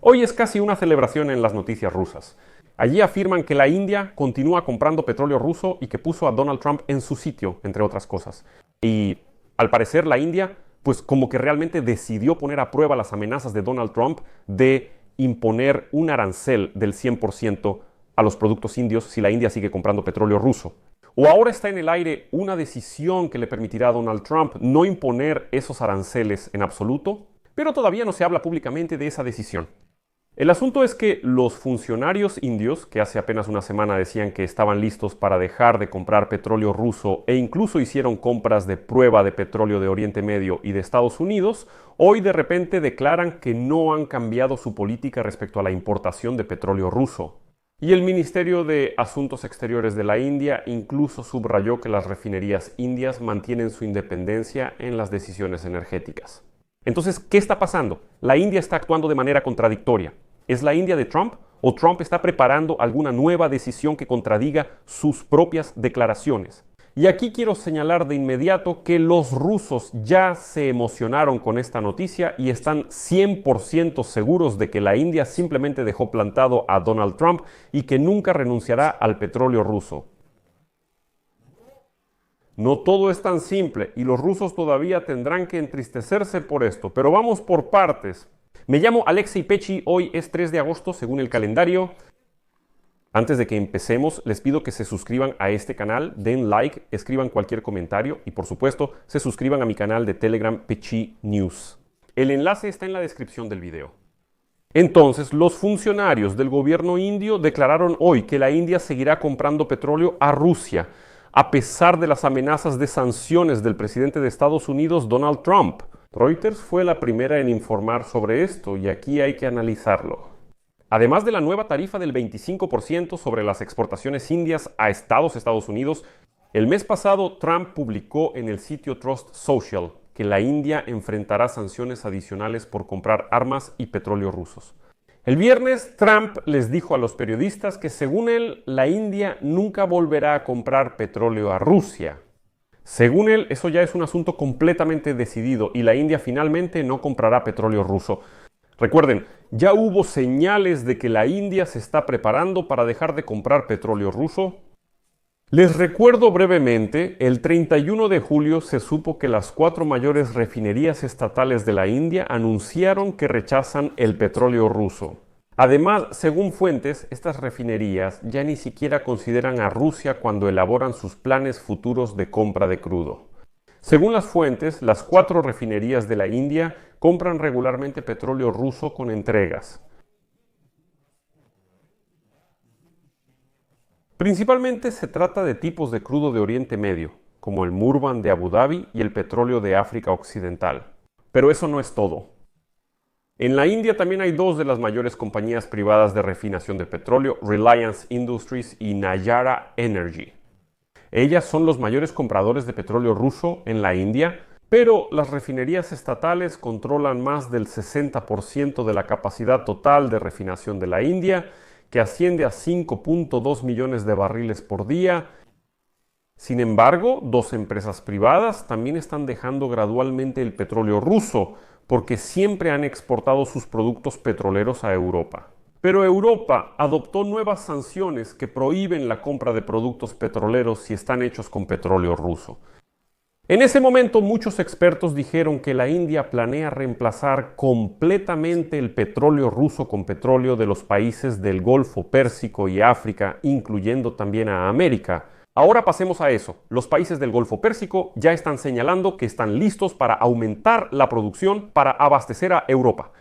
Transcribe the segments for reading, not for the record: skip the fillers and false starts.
Hoy es casi una celebración en las noticias rusas. Allí afirman que la India continúa comprando petróleo ruso y que puso a Donald Trump en su sitio, entre otras cosas. Y al parecer la India, pues como que realmente decidió poner a prueba las amenazas de Donald Trump de imponer un arancel del 100% a los productos indios si la India sigue comprando petróleo ruso. O ahora está en el aire una decisión que le permitirá a Donald Trump no imponer esos aranceles en absoluto, pero todavía no se habla públicamente de esa decisión. El asunto es que los funcionarios indios, que hace apenas una semana decían que estaban listos para dejar de comprar petróleo ruso e incluso hicieron compras de prueba de petróleo de Oriente Medio y de Estados Unidos, hoy de repente declaran que no han cambiado su política respecto a la importación de petróleo ruso. Y el Ministerio de Asuntos Exteriores de la India incluso subrayó que las refinerías indias mantienen su independencia en las decisiones energéticas. Entonces, ¿qué está pasando? La India está actuando de manera contradictoria. ¿Es la India de Trump o Trump está preparando alguna nueva decisión que contradiga sus propias declaraciones? Y aquí quiero señalar de inmediato que los rusos ya se emocionaron con esta noticia y están 100% seguros de que la India simplemente dejó plantado a Donald Trump y que nunca renunciará al petróleo ruso. No todo es tan simple y los rusos todavía tendrán que entristecerse por esto, pero vamos por partes. Me llamo Alexei Pechi, hoy es 3 de agosto según el calendario. Antes de que empecemos, les pido que se suscriban a este canal, den like, escriban cualquier comentario y por supuesto se suscriban a mi canal de Telegram Pechi News. El enlace está en la descripción del video. Entonces, los funcionarios del gobierno indio declararon hoy que la India seguirá comprando petróleo a Rusia, a pesar de las amenazas de sanciones del presidente de Estados Unidos, Donald Trump. Reuters fue la primera en informar sobre esto y aquí hay que analizarlo. Además de la nueva tarifa del 25% sobre las exportaciones indias a Estados Unidos, el mes pasado Trump publicó en el sitio Trust Social que la India enfrentará sanciones adicionales por comprar armas y petróleo rusos. El viernes, Trump les dijo a los periodistas que según él, la India nunca volverá a comprar petróleo a Rusia. Según él, eso ya es un asunto completamente decidido y la India finalmente no comprará petróleo ruso. Recuerden, ya hubo señales de que la India se está preparando para dejar de comprar petróleo ruso. Les recuerdo brevemente, el 31 de julio se supo que las 4 mayores refinerías estatales de la India anunciaron que rechazan el petróleo ruso. Además, según fuentes, estas refinerías ya ni siquiera consideran a Rusia cuando elaboran sus planes futuros de compra de crudo. Según las fuentes, las 4 refinerías de la India compran regularmente petróleo ruso con entregas. Principalmente se trata de tipos de crudo de Oriente Medio, como el Murban de Abu Dhabi y el petróleo de África Occidental. Pero eso no es todo. En la India también hay 2 de las mayores compañías privadas de refinación de petróleo, Reliance Industries y Nayara Energy. Ellas son los mayores compradores de petróleo ruso en la India, pero las refinerías estatales controlan más del 60% de la capacidad total de refinación de la India, que asciende a 5.2 millones de barriles por día. Sin embargo, 2 empresas privadas también están dejando gradualmente el petróleo ruso, porque siempre han exportado sus productos petroleros a Europa. Pero Europa adoptó nuevas sanciones que prohíben la compra de productos petroleros si están hechos con petróleo ruso. En ese momento muchos expertos dijeron que la India planea reemplazar completamente el petróleo ruso con petróleo de los países del Golfo Pérsico y África, incluyendo también a América. Ahora pasemos a eso. Los países del Golfo Pérsico ya están señalando que están listos para aumentar la producción para abastecer a Europa.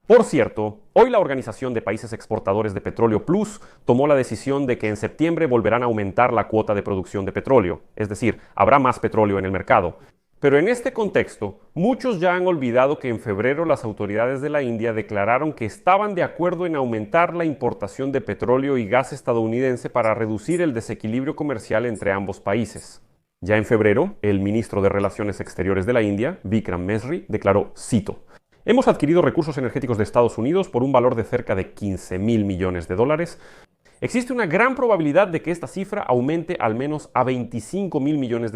Por cierto, hoy la Organización de Países Exportadores de Petróleo Plus tomó la decisión de que en septiembre volverán a aumentar la cuota de producción de petróleo, es decir, habrá más petróleo en el mercado. Pero en este contexto, muchos ya han olvidado que en febrero las autoridades de la India declararon que estaban de acuerdo en aumentar la importación de petróleo y gas estadounidense para reducir el desequilibrio comercial entre ambos países. Ya en febrero, el ministro de Relaciones Exteriores de la India, Vikram Mesri, declaró, cito, «Hemos adquirido recursos energéticos de Estados Unidos por un valor de cerca de $15,000 millones. Existe una gran probabilidad de que esta cifra aumente al menos a $25,000 millones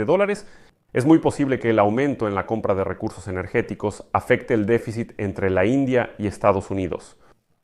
Es muy posible que el aumento en la compra de recursos energéticos afecte el déficit entre la India y Estados Unidos.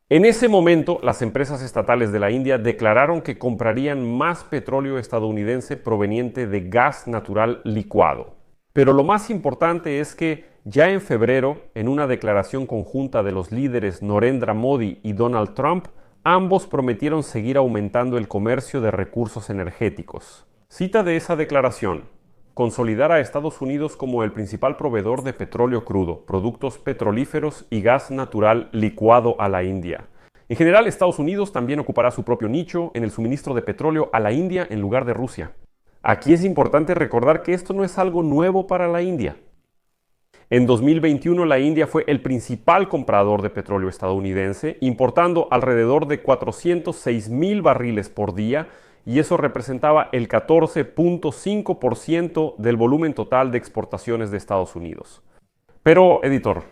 En ese momento, las empresas estatales de la India declararon que comprarían más petróleo estadounidense proveniente de gas natural licuado. Pero lo más importante es que ya en febrero, en una declaración conjunta de los líderes Narendra Modi y Donald Trump, ambos prometieron seguir aumentando el comercio de recursos energéticos. Cita de esa declaración: consolidar a Estados Unidos como el principal proveedor de petróleo crudo, productos petrolíferos y gas natural licuado a la India. En general, Estados Unidos también ocupará su propio nicho en el suministro de petróleo a la India en lugar de Rusia. Aquí es importante recordar que esto no es algo nuevo para la India. En 2021, la India fue el principal comprador de petróleo estadounidense, importando alrededor de 406,000 barriles por día, y eso representaba el 14.5% del volumen total de exportaciones de Estados Unidos. Pero, editor,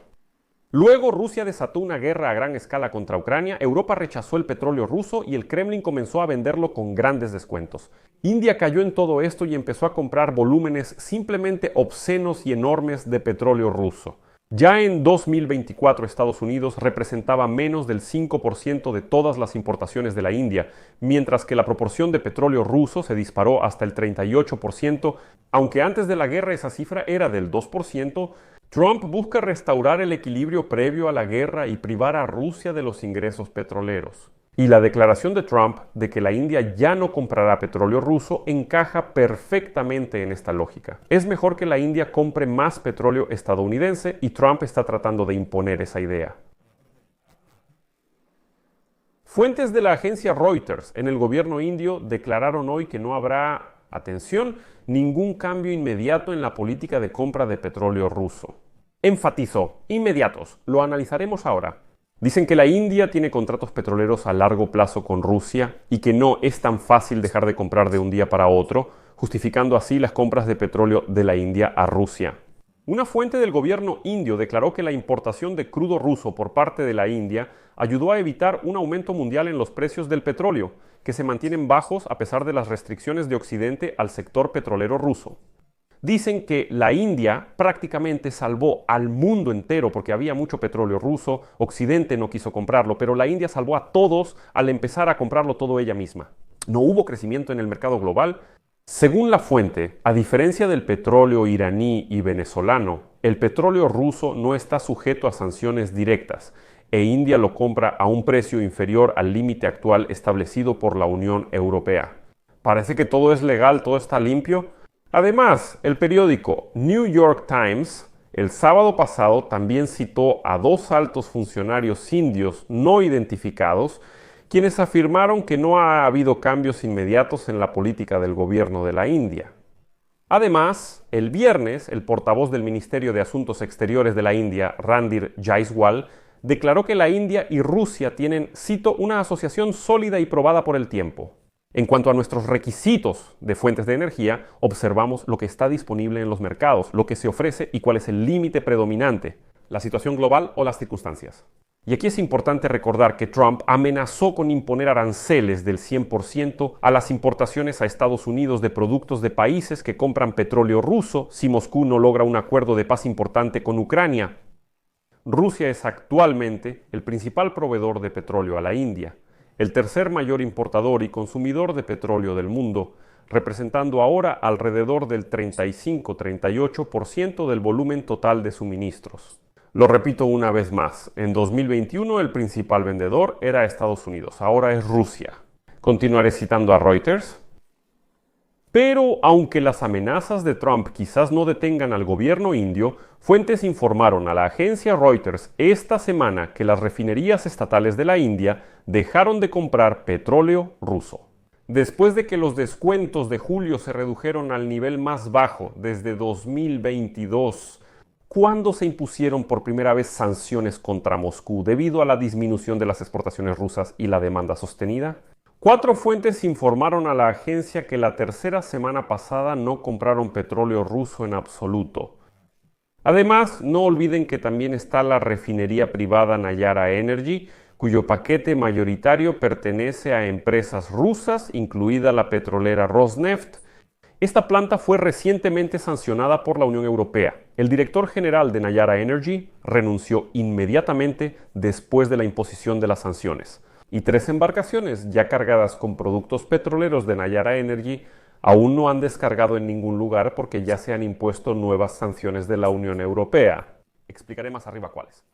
luego Rusia desató una guerra a gran escala contra Ucrania, Europa rechazó el petróleo ruso y el Kremlin comenzó a venderlo con grandes descuentos. India cayó en todo esto y empezó a comprar volúmenes simplemente obscenos y enormes de petróleo ruso. Ya en 2024 Estados Unidos representaba menos del 5% de todas las importaciones de la India, mientras que la proporción de petróleo ruso se disparó hasta el 38%, aunque antes de la guerra esa cifra era del 2%. Trump busca restaurar el equilibrio previo a la guerra y privar a Rusia de los ingresos petroleros. Y la declaración de Trump de que la India ya no comprará petróleo ruso encaja perfectamente en esta lógica. Es mejor que la India compre más petróleo estadounidense y Trump está tratando de imponer esa idea. Fuentes de la agencia Reuters en el gobierno indio declararon hoy que no habrá, atención, ningún cambio inmediato en la política de compra de petróleo ruso. Enfatizó: inmediatos, lo analizaremos ahora. Dicen que la India tiene contratos petroleros a largo plazo con Rusia y que no es tan fácil dejar de comprar de un día para otro, justificando así las compras de petróleo de la India a Rusia. Una fuente del gobierno indio declaró que la importación de crudo ruso por parte de la India ayudó a evitar un aumento mundial en los precios del petróleo, que se mantienen bajos a pesar de las restricciones de Occidente al sector petrolero ruso. Dicen que la India prácticamente salvó al mundo entero porque había mucho petróleo ruso, Occidente no quiso comprarlo, pero la India salvó a todos al empezar a comprarlo todo ella misma. No hubo crecimiento en el mercado global. Según la fuente, a diferencia del petróleo iraní y venezolano, el petróleo ruso no está sujeto a sanciones directas e India lo compra a un precio inferior al límite actual establecido por la Unión Europea. Parece que todo es legal, todo está limpio. Además, el periódico New York Times el sábado pasado también citó a 2 altos funcionarios indios no identificados, quienes afirmaron que no ha habido cambios inmediatos en la política del gobierno de la India. Además, el viernes, el portavoz del Ministerio de Asuntos Exteriores de la India, Randhir Jaiswal, declaró que la India y Rusia tienen, cito, una asociación sólida y probada por el tiempo. En cuanto a nuestros requisitos de fuentes de energía, observamos lo que está disponible en los mercados, lo que se ofrece y cuál es el límite predominante, la situación global o las circunstancias. Y aquí es importante recordar que Trump amenazó con imponer aranceles del 100% a las importaciones a Estados Unidos de productos de países que compran petróleo ruso si Moscú no logra un acuerdo de paz importante con Ucrania. Rusia es actualmente el principal proveedor de petróleo a la India, el tercer mayor importador y consumidor de petróleo del mundo, representando ahora alrededor del 35-38% del volumen total de suministros. Lo repito una vez más, en 2021 el principal vendedor era Estados Unidos, ahora es Rusia. Continuaré citando a Reuters. Pero aunque las amenazas de Trump quizás no detengan al gobierno indio, fuentes informaron a la agencia Reuters esta semana que las refinerías estatales de la India dejaron de comprar petróleo ruso. Después de que los descuentos de julio se redujeron al nivel más bajo desde 2022, ¿cuándo se impusieron por primera vez sanciones contra Moscú debido a la disminución de las exportaciones rusas y la demanda sostenida? 4 fuentes informaron a la agencia que la tercera semana pasada no compraron petróleo ruso en absoluto. Además, no olviden que también está la refinería privada Nayara Energy, cuyo paquete mayoritario pertenece a empresas rusas, incluida la petrolera Rosneft, Esta planta fue recientemente sancionada por la Unión Europea. El director general de Nayara Energy renunció inmediatamente después de la imposición de las sanciones. Y 3 embarcaciones ya cargadas con productos petroleros de Nayara Energy aún no han descargado en ningún lugar porque ya se han impuesto nuevas sanciones de la Unión Europea. Explicaré más arriba cuáles.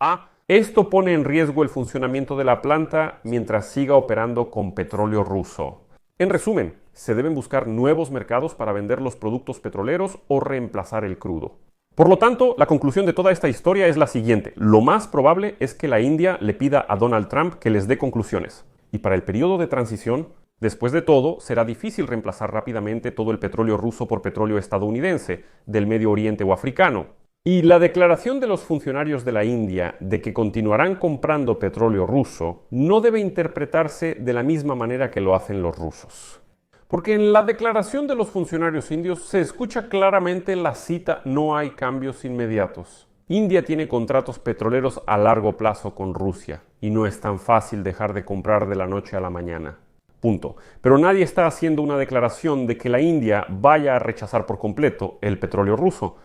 Esto pone en riesgo el funcionamiento de la planta mientras siga operando con petróleo ruso. En resumen, se deben buscar nuevos mercados para vender los productos petroleros o reemplazar el crudo. Por lo tanto, la conclusión de toda esta historia es la siguiente. Lo más probable es que la India le pida a Donald Trump que les dé conclusiones. Y para el periodo de transición, después de todo, será difícil reemplazar rápidamente todo el petróleo ruso por petróleo estadounidense, del Medio Oriente o africano. Y la declaración de los funcionarios de la India de que continuarán comprando petróleo ruso no debe interpretarse de la misma manera que lo hacen los rusos. Porque en la declaración de los funcionarios indios se escucha claramente la cita "no hay cambios inmediatos". India tiene contratos petroleros a largo plazo con Rusia y no es tan fácil dejar de comprar de la noche a la mañana. Punto. Pero nadie está haciendo una declaración de que la India vaya a rechazar por completo el petróleo ruso.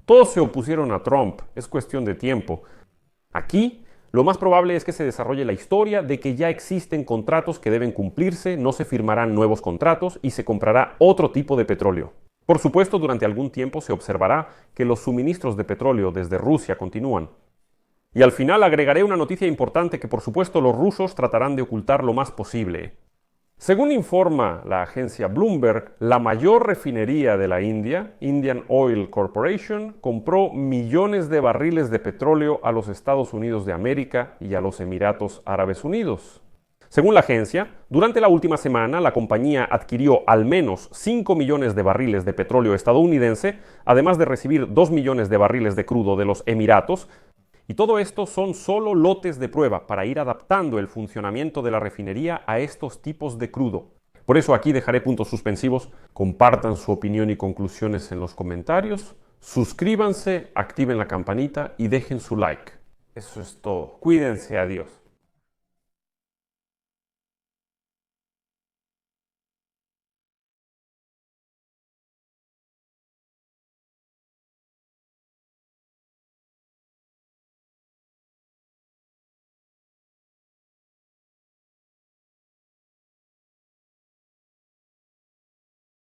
Todos se opusieron a Trump, es cuestión de tiempo. Aquí, lo más probable es que se desarrolle la historia de que ya existen contratos que deben cumplirse, no se firmarán nuevos contratos y se comprará otro tipo de petróleo. Por supuesto, durante algún tiempo se observará que los suministros de petróleo desde Rusia continúan. Y al final agregaré una noticia importante que por supuesto los rusos tratarán de ocultar lo más posible. Según informa la agencia Bloomberg, la mayor refinería de la India, Indian Oil Corporation, compró millones de barriles de petróleo a los Estados Unidos de América y a los Emiratos Árabes Unidos. Según la agencia, durante la última semana la compañía adquirió al menos 5 millones de barriles de petróleo estadounidense, además de recibir 2 millones de barriles de crudo de los Emiratos. Y todo esto son solo lotes de prueba para ir adaptando el funcionamiento de la refinería a estos tipos de crudo. Por eso aquí dejaré puntos suspensivos. Compartan su opinión y conclusiones en los comentarios. Suscríbanse, activen la campanita y dejen su like. Eso es todo. Cuídense, adiós.